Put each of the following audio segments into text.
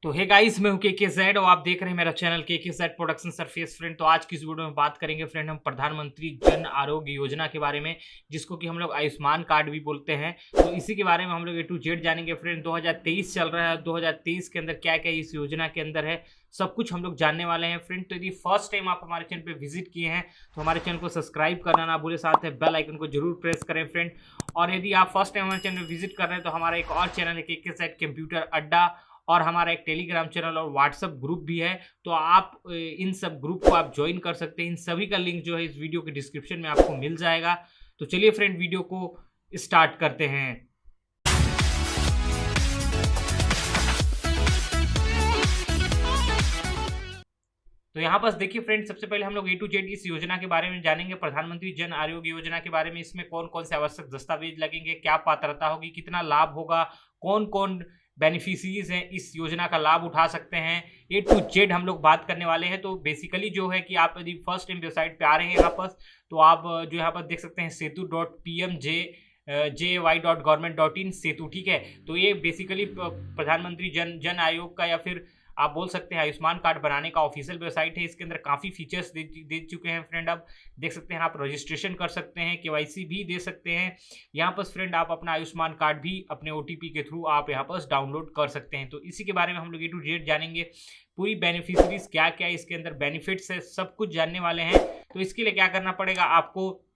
तो hey guys, मैं हूं के जेड और आप देख रहे हैं मेरा चैनल के जेड प्रोडक्शन सरफेस। फ्रेंड, तो आज की इस वीडियो में बात करेंगे फ्रेंड हम प्रधानमंत्री जन आरोग्य योजना के बारे में, जिसको कि हम लोग आयुष्मान कार्ड भी बोलते हैं। तो इसी के बारे में हम लोग ए टू जेड जानेंगे। फ्रेंड, 2023 चल रहा है, 2023 के अंदर क्या क्या इस योजना के अंदर है, सब कुछ हम लोग जानने वाले हैं। फ्रेंड, तो यदि फर्स्ट टाइम आप हमारे चैनल पे विजिट किए हैं तो हमारे चैनल को सब्सक्राइब करना ना भूलें, साथ में बेल आइकन को जरूर प्रेस करें फ्रेंड। और यदि आप फर्स्ट टाइम हमारे चैनल पे विजिट कर रहे हैं तो हमारा एक और चैनल है के जेड कंप्यूटर अड्डा, और हमारा एक टेलीग्राम चैनल और व्हाट्सएप ग्रुप भी है। तो आप इन सब ग्रुप को आप ज्वाइन कर सकते हैं। इन सभी का लिंक जो है इस वीडियो के डिस्क्रिप्शन में आपको मिल जाएगा। तो चलिए फ्रेंड, वीडियो को स्टार्ट करते हैं। तो यहाँ पर देखिए फ्रेंड, सबसे पहले हम लोग ए टू जेड इस योजना के बारे में जानेंगे, प्रधानमंत्री जन आरोग्य योजना के बारे में। इसमें कौन कौन से आवश्यक दस्तावेज लगेंगे, क्या पात्रता होगी, कितना लाभ होगा, कौन कौन बेनिफिशियरीज हैं इस योजना का लाभ उठा सकते हैं, ए टू जेड हम लोग बात करने वाले हैं। तो बेसिकली जो है कि आप यदि फर्स्ट टाइम वेबसाइट पे आ रहे हैं यहाँ पर, तो आप जो यहाँ पर देख सकते हैं setu.pmj.gov.in सेतु, ठीक है। तो ये बेसिकली प्रधानमंत्री जन आयोग का, या फिर आप बोल सकते हैं आयुष्मान कार्ड बनाने का ऑफिशियल वेबसाइट है। इसके अंदर काफ़ी फीचर्स दे चुके हैं फ्रेंड। आप देख सकते हैं, आप रजिस्ट्रेशन कर सकते हैं, केवाईसी भी दे सकते हैं। यहाँ पर फ्रेंड आप अपना आयुष्मान कार्ड भी अपने ओटीपी के थ्रू आप यहाँ पर डाउनलोड कर सकते हैं। तो इसी के बारे में हम लोग ए टू जेड जानेंगे। पूरी बेनिफिशरीज क्या क्या इसके अंदर बेनिफिट्स है, सब कुछ जानने वाले हैं। तो इसके लिए क्या करना पड़ेगा आपको,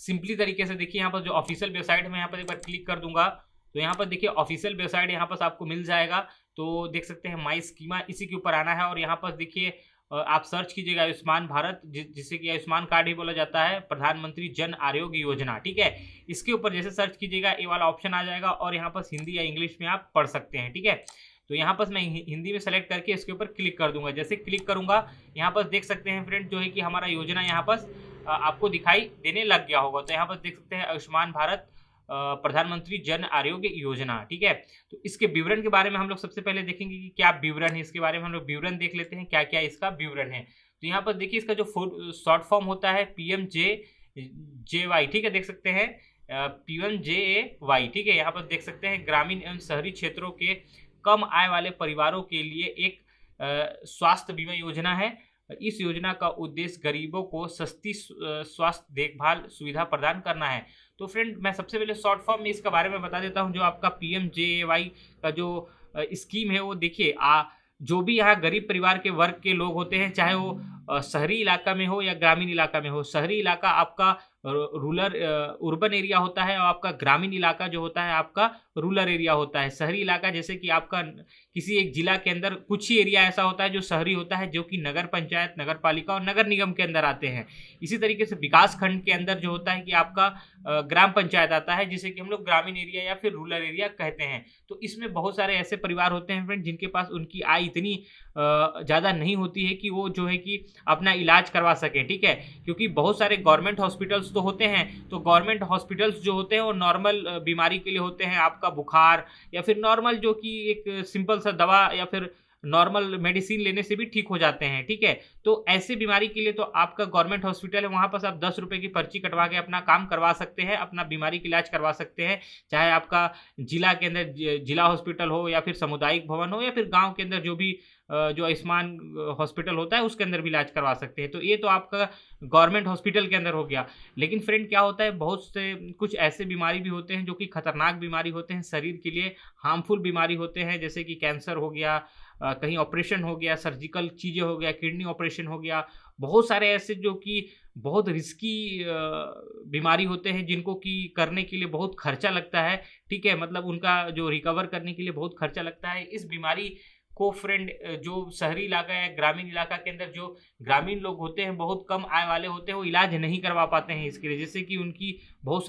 सिंपली तरीके से देखिए, यहाँ पर जो ऑफिशियल वेबसाइट है, मैं यहाँ पर एक बार क्लिक कर दूंगा तो यहाँ पर देखिए ऑफिशियल वेबसाइट यहाँ पर आपको मिल जाएगा। तो देख सकते हैं माई स्कीमा, इसी के ऊपर आना है और यहाँ पर देखिए आप सर्च कीजिएगा आयुष्मान भारत, जिसे कि आयुष्मान कार्ड ही बोला जाता है, प्रधानमंत्री जन आरोग्य योजना, ठीक है। इसके ऊपर जैसे सर्च कीजिएगा ये वाला ऑप्शन आ जाएगा और यहाँ पर हिंदी या इंग्लिश में आप पढ़ सकते हैं, ठीक है। तो यहाँ पर मैं हिंदी में सेलेक्ट करके इसके ऊपर क्लिक कर दूंगा। जैसे क्लिक करूंगा यहाँ पर देख सकते हैं फ्रेंड जो है कि हमारा योजना यहाँ पर आपको दिखाई देने लग गया होगा। तो यहाँ पर देख सकते हैं आयुष्मान भारत प्रधानमंत्री जन आरोग्य योजना, ठीक है। तो इसके विवरण के बारे में हम लोग सबसे पहले देखेंगे कि क्या विवरण है इसके बारे में। हम लोग विवरण देख लेते हैं क्या क्या इसका विवरण है। तो यहाँ पर देखिए इसका जो शॉर्ट फॉर्म होता है PMJJY, ठीक है, देख सकते हैं PMJAY, ठीक है। यहाँ पर देख सकते हैं ग्रामीण एवं शहरी क्षेत्रों के कम आय वाले परिवारों के लिए एक स्वास्थ्य बीमा योजना है। इस योजना का उद्देश्य गरीबों को सस्ती स्वास्थ्य देखभाल सुविधा प्रदान करना है। तो फ्रेंड मैं सबसे पहले शॉर्ट फॉर्म में इसके बारे में बता देता हूं। जो आपका PMJAY का जो स्कीम है वो देखिए, जो भी यहाँ गरीब परिवार के वर्ग के लोग होते हैं, चाहे वो शहरी इलाका में हो या ग्रामीण इलाका में हो। शहरी इलाका आपका रूरल अर्बन एरिया होता है और आपका ग्रामीण इलाका जो होता है आपका रूरल एरिया होता है। शहरी इलाका जैसे कि आपका किसी एक जिला के अंदर कुछ ही एरिया ऐसा होता है जो शहरी होता है, जो कि नगर पंचायत, नगर पालिका और नगर निगम के अंदर आते हैं। इसी तरीके से विकास खंड के अंदर जो होता है कि आपका ग्राम पंचायत आता है, जिसे कि हम लोग ग्रामीण एरिया या फिर रूरल एरिया कहते हैं। तो इसमें बहुत सारे ऐसे परिवार होते हैं फ्रेंड जिनके पास उनकी आय इतनी ज़्यादा नहीं होती है कि वो जो है कि अपना इलाज करवा सके, ठीक है। क्योंकि बहुत सारे गवर्नमेंट हॉस्पिटल्स तो होते हैं, तो गवर्नमेंट हॉस्पिटल्स जो होते हैं वो नॉर्मल बीमारी के लिए होते हैं, आपका बुखार या फिर नॉर्मल जो कि एक सिंपल सा दवा या फिर नॉर्मल मेडिसिन लेने से भी ठीक हो जाते हैं, ठीक है। तो ऐसे बीमारी के लिए तो आपका गवर्नमेंट हॉस्पिटल है, वहाँ पर आप 10 रुपये की पर्ची कटवा के अपना काम करवा सकते हैं, अपना बीमारी का इलाज करवा सकते हैं। चाहे आपका जिला के अंदर जिला हॉस्पिटल हो या फिर सामुदायिक भवन हो या फिर गाँव के अंदर जो भी जो आयुष्मान हॉस्पिटल होता है उसके अंदर भी इलाज करवा सकते हैं। तो ये तो आपका गवर्नमेंट हॉस्पिटल के अंदर हो गया। लेकिन फ्रेंड क्या होता है, बहुत से कुछ ऐसे बीमारी भी होते हैं जो कि खतरनाक बीमारी होते हैं, शरीर के लिए हार्मफुल बीमारी होते हैं, जैसे कि कैंसर हो गया, कहीं ऑपरेशन हो गया, सर्जिकल चीज़ें हो गया, किडनी ऑपरेशन हो गया। बहुत सारे ऐसे जो कि बहुत रिस्की बीमारी होते हैं, जिनको कि करने के लिए बहुत खर्चा लगता है, ठीक है। मतलब उनका जो रिकवर करने के लिए बहुत खर्चा लगता है। इस बीमारी को फ्रेंड जो शहरी इलाका या ग्रामीण इलाका के अंदर जो ग्रामीण लोग होते हैं, बहुत कम आय वाले होते हैं, वो इलाज नहीं करवा पाते हैं इसके लिए, जैसे कि उनकी बहुत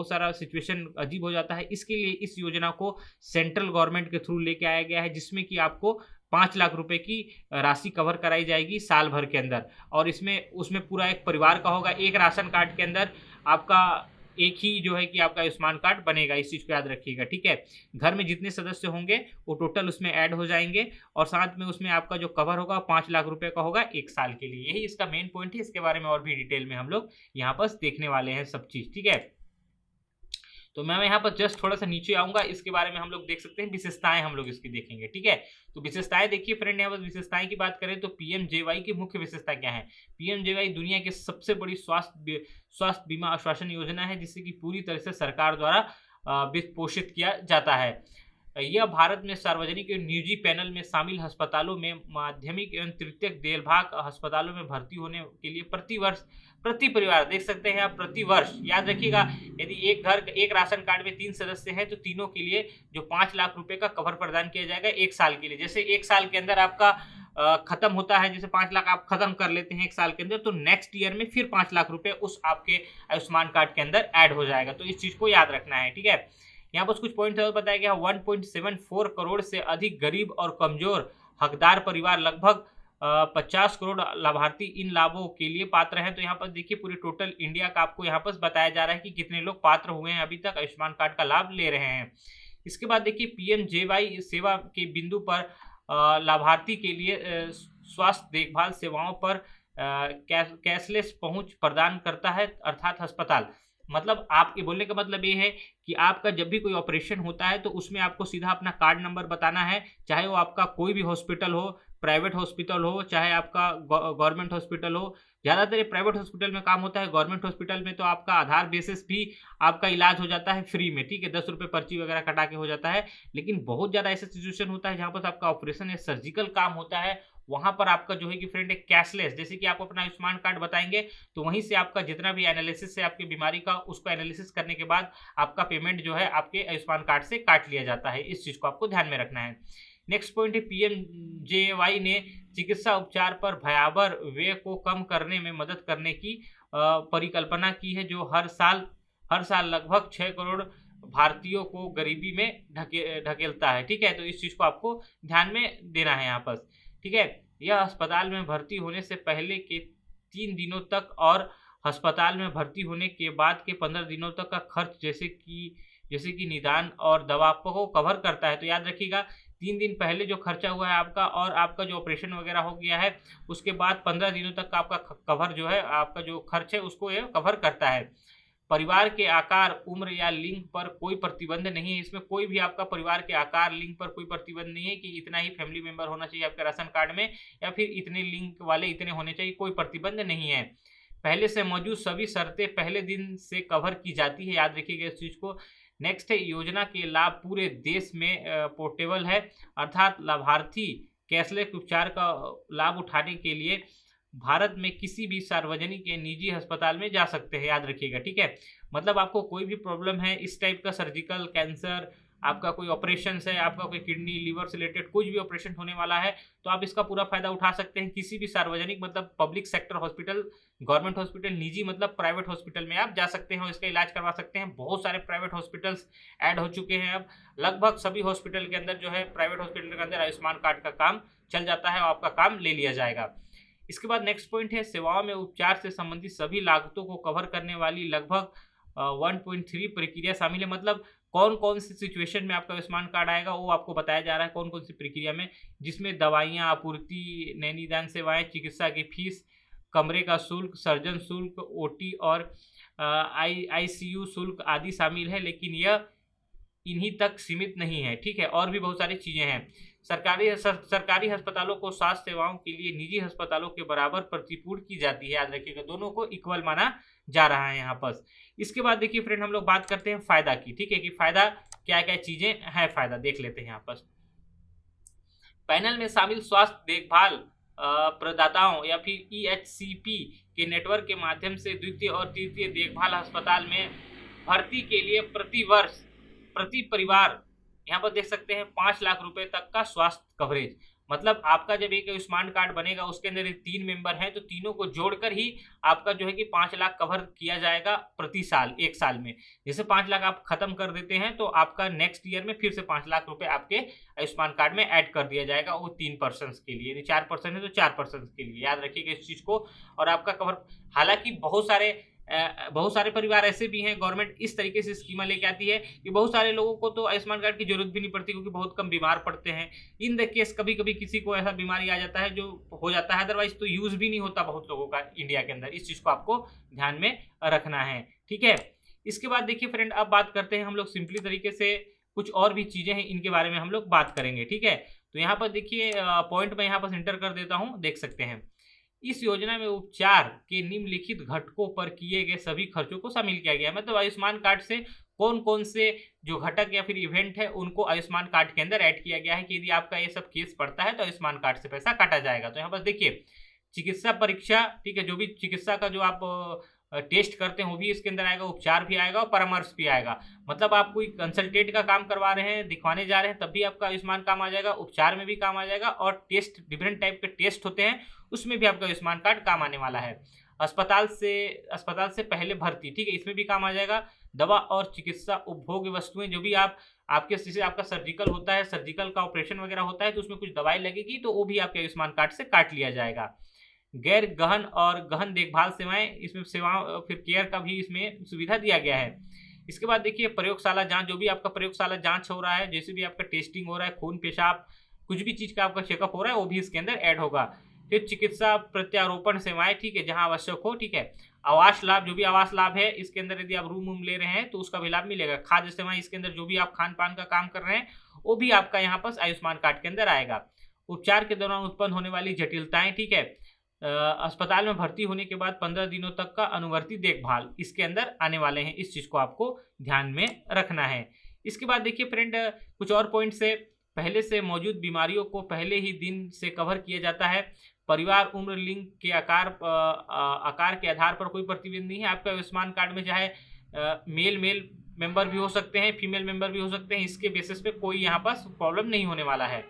सारा सिचुएशन अजीब हो जाता है। इसके लिए इस योजना को सेंट्रल गवर्नमेंट के थ्रू लेके आया गया है, जिसमें कि आपको 5 लाख रुपए की राशि कवर कराई जाएगी साल भर के अंदर। और उसमें पूरा एक परिवार का होगा। एक राशन कार्ड के अंदर आपका एक ही जो है कि आपका आयुष्मान कार्ड बनेगा, इस चीज़ को याद रखिएगा, ठीक है। घर में जितने सदस्य होंगे वो टोटल उसमें ऐड हो जाएंगे और साथ में उसमें आपका जो कवर होगा 5 लाख रुपए का होगा 1 साल के लिए। यही इसका मेन पॉइंट है। इसके बारे में और भी डिटेल में हम लोग यहाँ पर देखने वाले हैं सब चीज़, ठीक है। तो मैं यहाँ पर जस्ट थोड़ा सा नीचे आऊंगा, इसके बारे में हम लोग देख सकते हैं, विशेषताएं हम लोग इसकी देखेंगे। ठीक है, तो विशेषताएं देखिए फ्रेंड, यहाँ पर विशेषताएं की बात करें तो पीएमजेवाई की मुख्य विशेषता क्या है। पीएमजेवाई दुनिया की सबसे बड़ी स्वास्थ्य बीमा आश्वासन योजना है, जिससे कि पूरी तरह से सरकार द्वारा वित्त पोषित किया जाता है। यह भारत में सार्वजनिक और निजी पैनल में शामिल अस्पतालों में माध्यमिक एवं तृतीयक देखभाल अस्पतालों में भर्ती होने के लिए प्रति परिवार, देख सकते हैं आप, प्रति वर्ष, याद रखिएगा, यदि एक राशन कार्ड में 3 सदस्य हैं तो तीनों के लिए जो 5 लाख रुपए का कवर प्रदान किया जाएगा 1 साल के लिए। जैसे 1 साल के अंदर आपका खत्म होता है, जैसे 5 लाख आप खत्म कर लेते हैं 1 साल के अंदर, तो नेक्स्ट ईयर में फिर 5 लाख रुपए उस आपके आयुष्मान कार्ड के अंदर ऐड हो जाएगा। तो इस चीज को याद रखना है। ठीक है, यहाँ पर कुछ पॉइंट और बताया गया। 1.74 करोड़ से अधिक गरीब और कमजोर हकदार परिवार, लगभग 50 करोड़ लाभार्थी इन लाभों के लिए पात्र हैं। तो यहाँ पर देखिए पूरे टोटल इंडिया का आपको यहाँ पर बताया जा रहा है कि कितने लोग पात्र हुए हैं, अभी तक आयुष्मान कार्ड का लाभ ले रहे हैं। इसके बाद देखिए पीएमजेवाई सेवा के बिंदु पर लाभार्थी के लिए स्वास्थ्य देखभाल सेवाओं पर कैशलेस पहुंच प्रदान करता है, अर्थात अस्पताल, मतलब आपके बोलने का मतलब ये है कि आपका जब भी कोई ऑपरेशन होता है तो उसमें आपको सीधा अपना कार्ड नंबर बताना है, चाहे वो आपका कोई भी हॉस्पिटल हो, प्राइवेट हॉस्पिटल हो, चाहे आपका गवर्नमेंट हॉस्पिटल हो। ज़्यादातर ये प्राइवेट हॉस्पिटल में काम होता है, गवर्नमेंट हॉस्पिटल में तो आपका आधार बेसिस भी आपका इलाज हो जाता है फ्री में। ठीक है, 10 रुपये पर्ची वगैरह कटा के हो जाता है। लेकिन बहुत ज़्यादा ऐसा सिचुएशन होता है जहाँ पर आपका ऑपरेशन या सर्जिकल काम होता है, वहां पर आपका जो है कि फ्रेंड एक कैशलेस, जैसे कि आप अपना आयुष्मान कार्ड बताएंगे तो वहीं से आपका जितना भी एनालिसिस है आपकी बीमारी का, उसको एनालिसिस करने के बाद आपका पेमेंट जो है आपके आयुष्मान कार्ड से काट लिया जाता है। इस चीज को आपको ध्यान में रखना है। नेक्स्ट पॉइंट है पीएमजेवाई ने चिकित्सा उपचार पर भयावह व्यय को कम करने में मदद करने की परिकल्पना की है, जो हर साल लगभग 6 करोड़ भारतीयों को गरीबी में ढकेलता है। ठीक है, तो इस चीज को आपको ध्यान में देना है यहाँ पर। ठीक है, यह अस्पताल में भर्ती होने से पहले के 3 दिनों तक और अस्पताल में भर्ती होने के बाद के 15 दिनों तक का खर्च जैसे कि निदान और दवा को कवर करता है। तो याद रखिएगा 3 दिन पहले जो खर्चा हुआ है आपका और आपका जो ऑपरेशन वगैरह हो गया है उसके बाद 15 दिनों तक का आपका कवर जो है, आपका जो खर्च है उसको ये कवर करता है। परिवार के आकार, उम्र या लिंग पर कोई प्रतिबंध नहीं है। इसमें कोई भी आपका परिवार के आकार, लिंग पर कोई प्रतिबंध नहीं है कि इतना ही फैमिली मेंबर होना चाहिए आपके राशन कार्ड में या फिर इतने लिंग वाले इतने होने चाहिए, कोई प्रतिबंध नहीं है। पहले से मौजूद सभी शर्तें पहले दिन से कवर की जाती है, याद रखिएगा इस चीज को। नेक्स्ट है योजना के लाभ पूरे देश में पोर्टेबल है, अर्थात लाभार्थी कैशलेस उपचार का लाभ उठाने के लिए भारत में किसी भी सार्वजनिक या निजी अस्पताल में जा सकते हैं, याद रखिएगा। ठीक है, मतलब आपको कोई भी प्रॉब्लम है इस टाइप का, सर्जिकल, कैंसर, आपका कोई ऑपरेशन है, आपका कोई किडनी लिवर से रिलेटेड कुछ भी ऑपरेशन होने वाला है तो आप इसका पूरा फायदा उठा सकते हैं किसी भी सार्वजनिक मतलब public sector hospital, government hospital, निजी मतलब प्राइवेट हॉस्पिटल में आप जा सकते हैं और इसका इलाज करवा सकते हैं। बहुत सारे प्राइवेट हॉस्पिटल्स ऐड हो चुके हैं, अब लगभग सभी हॉस्पिटल के अंदर जो है प्राइवेट हॉस्पिटल के अंदर आयुष्मान कार्ड का काम चल जाता है और आपका काम ले लिया जाएगा। इसके बाद नेक्स्ट पॉइंट है सेवाओं में उपचार से संबंधित सभी लागतों को कवर करने वाली लगभग 1.3 प्रक्रिया शामिल है, मतलब कौन कौन सी सिचुएशन में आपका आयुष्मान कार्ड आएगा वो आपको बताया जा रहा है, कौन कौन सी प्रक्रिया में, जिसमें दवाइयाँ, आपूर्ति, नैनीदान सेवाएं, चिकित्सा की फीस, कमरे का शुल्क, सर्जन शुल्क, ओटी और आईसीयू शुल्क आदि शामिल है। लेकिन यह इन्हीं तक सीमित नहीं है। ठीक है, और भी बहुत सारी चीज़ें हैं। सरकारी अस्पतालों को स्वास्थ्य सेवाओं के लिए निजी अस्पतालों के बराबर प्रतिपूर्ति की जाती है, याद रखिएगा, दोनों को इक्वल माना जा रहा है यहाँ पर। इसके बाद देखिए फ्रेंड हम लोग बात करते हैं फायदा की। ठीक है, कि फायदा क्या क्या चीजें हैं, फायदा देख लेते हैं यहाँ पर। पैनल में शामिल स्वास्थ्य देखभाल प्रदाताओं या फिर EHCP के नेटवर्क के माध्यम से द्वितीय और तृतीय देखभाल अस्पताल में भर्ती के लिए प्रति परिवार यहाँ पर देख सकते हैं 5 लाख रुपए तक का स्वास्थ्य कवरेज। मतलब आपका जब एक आयुष्मान कार्ड बनेगा उसके अंदर 3 मेंबर हैं तो तीनों को जोड़कर ही आपका जो है कि 5 लाख कवर किया जाएगा प्रति साल, 1 साल में। जैसे 5 लाख आप खत्म कर देते हैं तो आपका नेक्स्ट ईयर में फिर से 5 लाख रुपए आपके आयुष्मान कार्ड में ऐड कर दिया जाएगा, वो 3 पर्सन के लिए, यदि 4% है तो 4 पर्सन के लिए, याद रखिएगा इस चीज को। और आपका कवर, हालांकि बहुत सारे परिवार ऐसे भी हैं, गवर्नमेंट इस तरीके से स्कीमा लेके आती है कि बहुत सारे लोगों को तो आयुष्मान कार्ड की जरूरत भी नहीं पड़ती क्योंकि बहुत कम बीमार पड़ते हैं। इन द केस कभी कभी किसी को ऐसा बीमारी आ जाता है जो हो जाता है, अदरवाइज तो यूज भी नहीं होता बहुत लोगों का इंडिया के अंदर। इस चीज को आपको ध्यान में रखना है। ठीक है, इसके बाद देखिए फ्रेंड, अब बात करते हैं हम लोग सिंपली तरीके से, कुछ और भी चीज़ें हैं इनके बारे में हम लोग बात करेंगे, ठीक है। तो यहाँ पर देखिए पॉइंट मैं यहाँ पर इंटर कर देता हूँ, देख सकते हैं। इस योजना में उपचार के निम्नलिखित घटकों पर किए गए सभी खर्चों को शामिल किया गया है। मतलब आयुष्मान कार्ड से कौन कौन से जो घटक या फिर इवेंट है उनको आयुष्मान कार्ड के अंदर ऐड किया गया है कि यदि आपका ये सब केस पड़ता है तो आयुष्मान कार्ड से पैसा काटा जाएगा। तो यहाँ पर देखिए चिकित्सा परीक्षा, ठीक है, जो भी चिकित्सा का जो आप टेस्ट करते हैं वो भी इसके अंदर आएगा, उपचार भी आएगा और परामर्श भी आएगा। मतलब आप कोई कंसल्टेंट का काम करवा रहे हैं, दिखवाने जा रहे हैं, तब भी आपका आयुष्मान काम आ जाएगा, उपचार में भी काम आ जाएगा, और टेस्ट, डिफरेंट टाइप के टेस्ट होते हैं उसमें भी आपका आयुष्मान कार्ड काम आने वाला है। अस्पताल से पहले भर्ती, ठीक है, इसमें भी काम आ जाएगा। दवा और चिकित्सा उपभोग्य वस्तुएं, जो भी आपके जैसे आपका सर्जिकल होता है, सर्जिकल का ऑपरेशन वगैरह होता है तो उसमें कुछ दवाई लगेगी तो वो भी आपके आयुष्मान कार्ड से काट लिया जाएगा। गैर गहन और गहन देखभाल सेवाएं, इसमें सेवाओं फिर केयर का भी इसमें सुविधा दिया गया है। इसके बाद देखिए प्रयोगशाला जांच, जो भी आपका प्रयोगशाला जांच हो रहा है, जैसे भी आपका टेस्टिंग हो रहा है, खून पेशाब कुछ भी चीज़ का आपका चेकअप हो रहा है वो भी इसके अंदर ऐड होगा। फिर चिकित्सा प्रत्यारोपण सेवाएं, ठीक है, जहां आवश्यक हो, ठीक है। आवास लाभ, जो भी आवास लाभ है इसके अंदर यदि आप रूम ले रहे हैं तो उसका भी लाभ मिलेगा। खाद्य सेवाएं, इसके अंदर जो भी आप खान पान का काम कर रहे हैं वो भी आपका यहाँ पर आयुष्मान कार्ड के अंदर आएगा। उपचार के दौरान उत्पन्न होने वाली जटिलताएं, ठीक है, अस्पताल में भर्ती होने के बाद 15 दिनों तक का अनुवर्ती देखभाल इसके अंदर आने वाले हैं। इस चीज़ को आपको ध्यान में रखना है। इसके बाद देखिए फ्रेंड, कुछ और पॉइंट से, पहले से मौजूद बीमारियों को पहले ही दिन से कवर किया जाता है। परिवार, उम्र, लिंग के आकार के आधार पर कोई प्रतिबंध नहीं है। आपका आयुष्मान कार्ड में चाहे मेल मेंबर भी हो सकते हैं, फीमेल मेंबर भी हो सकते हैं, इसके बेसिस पे कोई यहाँ पर प्रॉब्लम नहीं होने वाला है।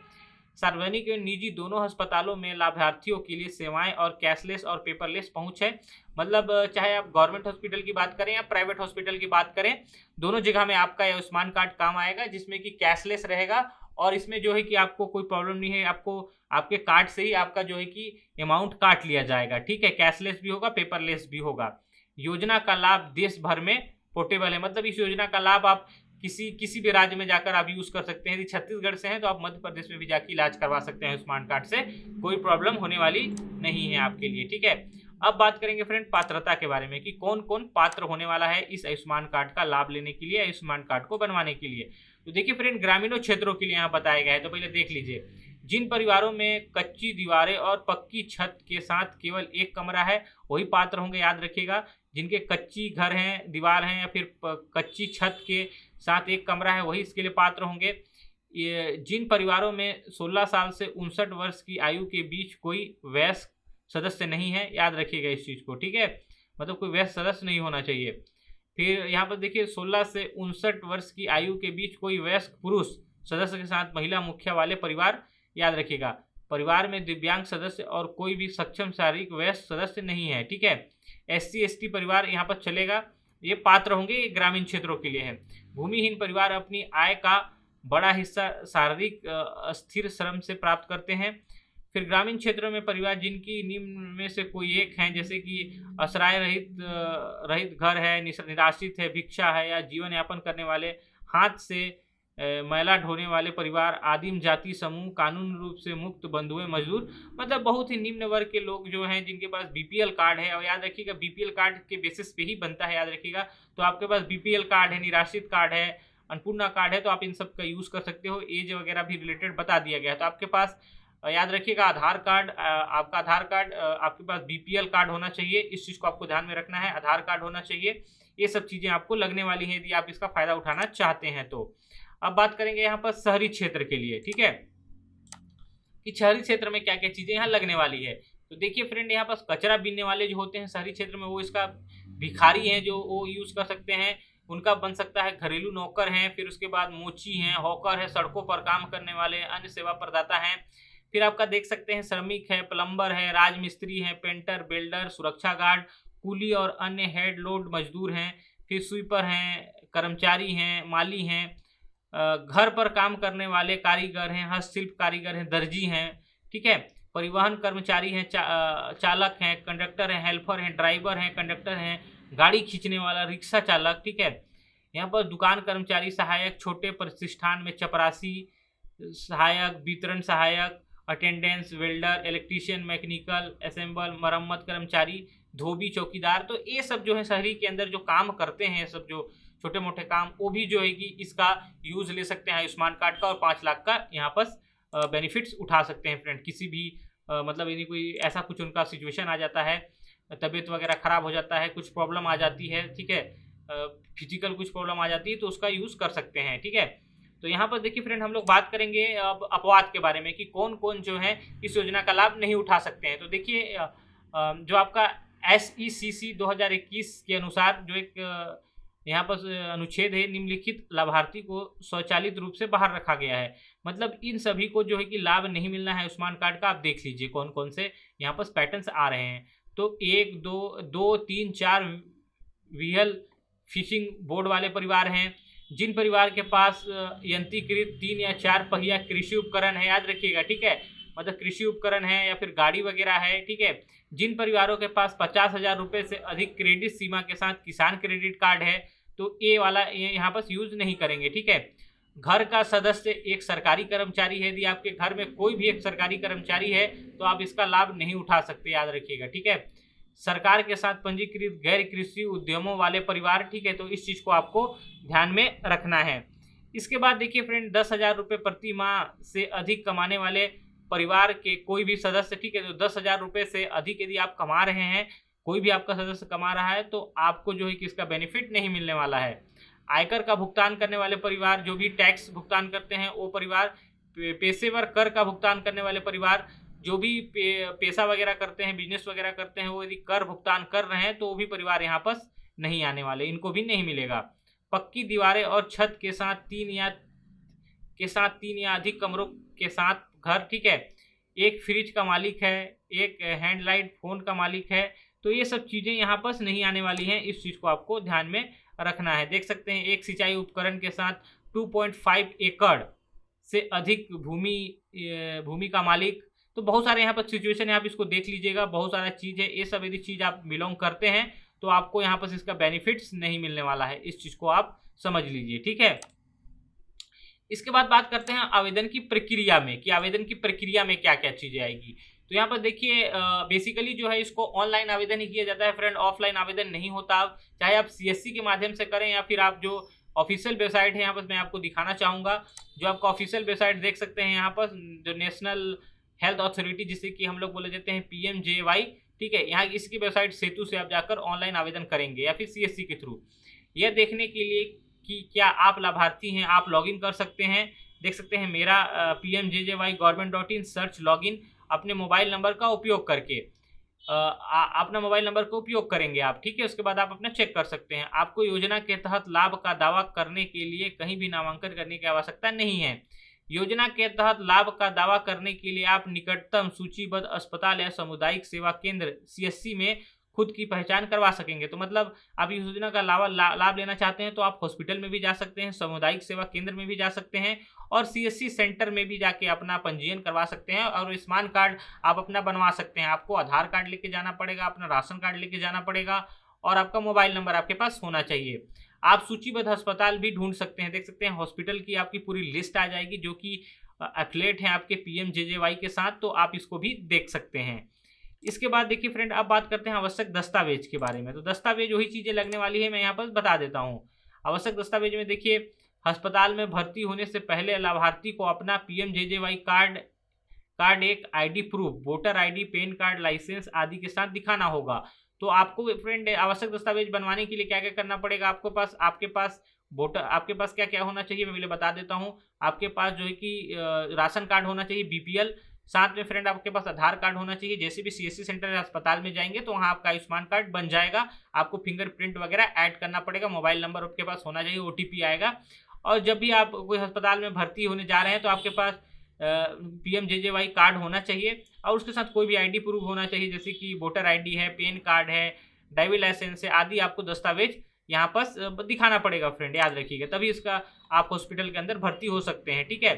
सार्वजनिक एवं निजी दोनों अस्पतालों में लाभार्थियों के लिए सेवाएं और कैशलेस और पेपरलेस पहुंच है। मतलब चाहे आप गवर्नमेंट हॉस्पिटल की बात करें या प्राइवेट हॉस्पिटल की बात करें, दोनों जगह में आपका आयुष्मान कार्ड काम आएगा, जिसमें कि कैशलेस रहेगा और इसमें जो है कि आपको कोई प्रॉब्लम नहीं है, आपको आपके कार्ड से ही आपका जो है कि अमाउंट काट लिया जाएगा, ठीक है। कैशलेस भी होगा, पेपरलेस भी होगा। योजना का लाभ देश भर में पोर्टेबल है। मतलब इस योजना का लाभ आप किसी भी राज्य में जाकर आप यूज कर सकते हैं। यदि छत्तीसगढ़ से हैं तो आप मध्य प्रदेश में भी जाकर इलाज करवा सकते हैं आयुष्मान कार्ड से, कोई प्रॉब्लम होने वाली नहीं है आपके लिए, ठीक है। अब बात करेंगे फ्रेंड पात्रता के बारे में कि कौन कौन पात्र होने वाला है इस आयुष्मान कार्ड का लाभ लेने के लिए, आयुष्मान कार्ड को बनवाने के लिए। तो देखिए फ्रेंड, ग्रामीणों क्षेत्रों के लिए यहाँ बताया गया है, तो पहले देख लीजिए। जिन परिवारों में कच्ची दीवारें और पक्की छत के साथ केवल एक कमरा है वही पात्र होंगे, याद रखिएगा। जिनके कच्ची घर हैं, दीवार हैं या फिर कच्ची छत के साथ एक कमरा है वही इसके लिए पात्र होंगे। जिन परिवारों में 16 साल से 59 वर्ष की आयु के बीच कोई वयस्क सदस्य नहीं है, याद रखिएगा इस चीज़ को, ठीक है। मतलब कोई वयस्क सदस्य नहीं होना चाहिए। फिर यहाँ पर देखिए 16 से 59 वर्ष की आयु के बीच कोई वयस्क पुरुष सदस्य के साथ महिला मुखिया वाले परिवार, याद रखिएगा। परिवार में दिव्यांग सदस्य और कोई भी सक्षम शारीरिक वयस्क सदस्य नहीं है, ठीक है। SC ST परिवार यहाँ पर चलेगा, ये पात्र होंगे, ये ग्रामीण क्षेत्रों के लिए है। भूमिहीन परिवार अपनी आय का बड़ा हिस्सा शारीरिक स्थिर श्रम से प्राप्त करते हैं। फिर ग्रामीण क्षेत्रों में परिवार जिनकी निम्न में से कोई एक है, जैसे कि आश्रय रहित घर है, निराश्रित है, भिक्षा है या जीवन यापन करने वाले, हाथ से मैला ढोने वाले परिवार, आदिम जाति समूह, कानून रूप से मुक्त बंधुए, मजदूर, मतलब बहुत ही निम्न वर्ग के लोग जो हैं जिनके पास BPL कार्ड है। और याद रखिएगा BPL कार्ड के बेसिस पे ही बनता है, याद रखिएगा। तो आपके पास BPL कार्ड है, निराश्रित कार्ड है, अन्नपूर्णा कार्ड है, तो आप इन सब का यूज़ कर सकते हो। एज वगैरह भी रिलेटेड बता दिया गया है। तो आपके पास याद रखिएगा आधार कार्ड, आपका आधार कार्ड, आपके पास BPL कार्ड होना चाहिए, इस चीज़ को आपको ध्यान में रखना है। आधार कार्ड होना चाहिए, ये सब चीज़ें आपको लगने वाली हैं यदि आप इसका फ़ायदा उठाना चाहते हैं तो। अब बात करेंगे यहाँ पर शहरी क्षेत्र के लिए, ठीक है, कि शहरी क्षेत्र में क्या क्या चीज़ें यहाँ लगने वाली है। तो देखिए फ्रेंड, यहाँ पर कचरा बीनने वाले जो होते हैं शहरी क्षेत्र में, वो इसका भिखारी हैं जो वो यूज़ कर सकते हैं, उनका बन सकता है। घरेलू नौकर हैं, फिर उसके बाद मोची हैं, हॉकर है, सड़कों पर काम करने वाले अन्य सेवा प्रदाता हैं। फिर आपका देख सकते हैं श्रमिक है, प्लम्बर है, राजमिस्त्री है, पेंटर, बिल्डर, सुरक्षा गार्ड, कुली और अन्य हेड लोड मजदूर हैं। फिर स्वीपर हैं, कर्मचारी हैं, माली हैं, घर पर काम करने वाले कारीगर हैं, हस्तशिल्प कारीगर हैं, दर्जी हैं, ठीक है। परिवहन कर्मचारी हैं, चालक हैं, कंडक्टर हैं, हेल्पर हैं, ड्राइवर हैं, कंडक्टर हैं, गाड़ी खींचने वाला, रिक्शा चालक, ठीक है। यहाँ पर दुकान कर्मचारी, सहायक, छोटे प्रतिष्ठान में चपरासी सहायक, वितरण सहायक, attendance, welder, electrician, mechanical, assemble, मरम्मत कर्मचारी, धोबी, चौकीदार, तो ये सब जो है शहरी के अंदर जो काम करते हैं, सब जो छोटे मोटे काम, वो भी जो है कि इसका यूज ले सकते हैं आयुष्मान कार्ड का, और 5 लाख का यहाँ पर बेनिफिट्स उठा सकते हैं फ्रेंड। किसी भी मतलब यदि कोई ऐसा कुछ उनका सिचुएशन आ जाता है, तबीयत वगैरह खराब हो जाता है, कुछ प्रॉब्लम आ जाती है, ठीक है, फिजिकल कुछ प्रॉब्लम आ जाती है, तो उसका यूज कर सकते हैं, ठीक है। तो यहाँ पर देखिए फ्रेंड, हम लोग बात करेंगे अब अपवाद के बारे में कि कौन कौन जो है इस योजना का लाभ नहीं उठा सकते हैं। तो देखिए जो आपका SECC 2021 के अनुसार जो एक यहाँ पर अनुच्छेद है, निम्नलिखित लाभार्थी को स्वचालित रूप से बाहर रखा गया है। मतलब इन सभी को जो है कि लाभ नहीं मिलना है आयुष्मान कार्ड का। आप देख लीजिए कौन कौन से यहाँ पर पैटर्न्स आ रहे हैं। तो 1, 2, 3, 4 व्हील फिशिंग बोर्ड वाले परिवार हैं, जिन परिवार के पास यंत्रीकृत 3 या 4 पहिया कृषि उपकरण है, याद रखिएगा, ठीक है, मतलब कृषि उपकरण है या फिर गाड़ी वगैरह है, ठीक है। जिन परिवारों के पास 50,000 रुपये से अधिक क्रेडिट सीमा के साथ किसान क्रेडिट कार्ड है, तो ये वाला यहाँ पर यूज नहीं करेंगे, ठीक है। घर का सदस्य एक सरकारी कर्मचारी है, यदि आपके घर में कोई भी एक सरकारी कर्मचारी है तो आप इसका लाभ नहीं उठा सकते, याद रखिएगा, ठीक है। सरकार के साथ पंजीकृत गैर कृषि उद्यमों वाले परिवार, ठीक है, तो इस चीज़ को आपको ध्यान में रखना है। इसके बाद देखिए फ्रेंड, 10,000 रुपये प्रति माह से अधिक कमाने वाले परिवार के कोई भी सदस्य, ठीक है, तो 10,000 रुपये से अधिक यदि आप कमा रहे हैं, कोई भी आपका सदस्य कमा रहा है, तो आपको जो है कि इसका बेनिफिट नहीं मिलने वाला है। आयकर का भुगतान करने वाले परिवार, जो भी टैक्स भुगतान करते हैं वो परिवार, पेशेवर कर का भुगतान करने वाले परिवार, जो भी पेशा वगैरह करते हैं, बिजनेस वगैरह करते हैं, वो यदि कर भुगतान कर रहे हैं तो वो भी परिवार यहाँ पर नहीं आने वाले, इनको भी नहीं मिलेगा। पक्की दीवारें और छत के साथ 3 या अधिक कमरों के साथ घर, ठीक है, एक फ्रिज का मालिक है, एक हैंडलाइट फ़ोन का मालिक है, तो ये सब चीज़ें यहाँ पर नहीं आने वाली हैं। इस चीज़ को आपको ध्यान में रखना है। देख सकते हैं, एक सिंचाई उपकरण के साथ 2.5 एकड़ से अधिक भूमि का मालिक, तो बहुत सारे यहाँ पर सिचुएशन है, आप इसको देख लीजिएगा, बहुत सारा चीज़ है। ये सब यदि चीज़ आप बिलोंग करते हैं तो आपको यहाँ पर इसका बेनिफिट्स नहीं मिलने वाला है, इस चीज़ को आप समझ लीजिए, ठीक है। इसके बाद बात करते हैं आवेदन की प्रक्रिया में, कि आवेदन की प्रक्रिया में क्या क्या चीज़ें आएगी। तो यहाँ पर देखिए बेसिकली जो है इसको ऑनलाइन आवेदन ही किया जाता है फ्रेंड, ऑफलाइन आवेदन नहीं होता। चाहे आप CSC के माध्यम से करें या फिर आप जो ऑफिशियल वेबसाइट है, यहाँ पर मैं आपको दिखाना चाहूँगा, जो आपका ऑफिशियल वेबसाइट देख सकते हैं यहाँ पर, जो नेशनल हेल्थ अथॉरिटी, जिसे कि हम लोग बोले जाते हैं PMJY, ठीक है, यहाँ इसकी वेबसाइट सेतु से आप जाकर ऑनलाइन आवेदन करेंगे या फिर CSC के थ्रू। यह देखने के लिए कि क्या आप लाभार्थी हैं, आप लॉगिन कर सकते हैं। देख सकते हैं मेरा PMJJY.government.in सर्च लॉगिन, अपने मोबाइल नंबर का उपयोग करके अपना मोबाइल नंबर का उपयोग करेंगे आप, ठीक है। उसके बाद आप अपना चेक कर सकते हैं। आपको योजना के तहत लाभ का दावा करने के लिए कहीं भी नामांकन करने की आवश्यकता नहीं है। योजना के तहत लाभ का दावा करने के लिए आप निकटतम सूचीबद्ध अस्पताल या सामुदायिक सेवा केंद्र CSC में खुद की पहचान करवा सकेंगे। तो मतलब आप इस योजना का लाभ लेना चाहते हैं तो आप हॉस्पिटल में भी जा सकते हैं, सामुदायिक सेवा केंद्र में भी जा सकते हैं, और CSC सेंटर में भी जाके अपना पंजीयन करवा सकते हैं, और आयुष्मान कार्ड आप अपना बनवा सकते हैं। आपको आधार कार्ड लेके जाना पड़ेगा, अपना राशन कार्ड लेके जाना पड़ेगा, और आपका मोबाइल नंबर आपके पास होना चाहिए। आप सूचीबद्ध अस्पताल भी ढूंढ सकते हैं। देख सकते हैं हॉस्पिटल की आपकी पूरी लिस्ट आ जाएगी, जो कि एफिलिएट हैं आपके PMJJY के साथ, तो आप इसको भी देख सकते हैं। इसके बाद देखिए फ्रेंड, अब बात करते हैं आवश्यक दस्तावेज के बारे में। तो दस्तावेज वही चीज़ें लगने वाली है, मैं यहाँ पर बता देता हूँ। आवश्यक दस्तावेज में देखिए, अस्पताल में भर्ती होने से पहले लाभार्थी को अपना PMJJY कार्ड एक ID proof, voter ID, PAN card, licence आदि के साथ दिखाना होगा। तो आपको फ्रेंड आवश्यक दस्तावेज बनवाने के लिए क्या क्या करना पड़ेगा, आपके पास क्या क्या होना चाहिए, मैं पहले बता देता हूँ। आपके पास जो है कि राशन कार्ड होना चाहिए BPL, साथ में फ्रेंड आपके पास आधार कार्ड होना चाहिए। जैसे भी CSC सेंटर या अस्पताल में जाएंगे तो वहाँ आपका आयुष्मान कार्ड बन जाएगा। आपको फिंगरप्रिंट वगैरह ऐड करना पड़ेगा, मोबाइल नंबर आपके पास होना चाहिए, OTP आएगा। और जब भी आप कोई अस्पताल में भर्ती होने जा रहे हैं तो आपके पास PMJJY कार्ड होना चाहिए, और उसके साथ कोई भी ID प्रूफ होना चाहिए, जैसे कि वोटर ID है, पैन कार्ड है, ड्राइविंग लाइसेंस है आदि। आपको दस्तावेज यहाँ पर दिखाना पड़ेगा फ्रेंड, याद रखिएगा, तभी इसका आप हॉस्पिटल के अंदर भर्ती हो सकते हैं, ठीक है।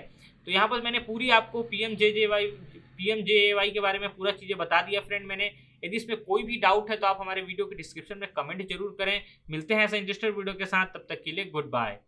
तो यहाँ पर मैंने पूरी आपको PMJJY के बारे में पूरा चीज़ें बता दिया फ्रेंड मैंने। यदि इसमें कोई भी डाउट है तो आप हमारे वीडियो के डिस्क्रिप्शन में कमेंट जरूर करें। मिलते हैं ऐसे इंटरेस्टेड वीडियो के साथ, तब तक के लिए गुड बाय।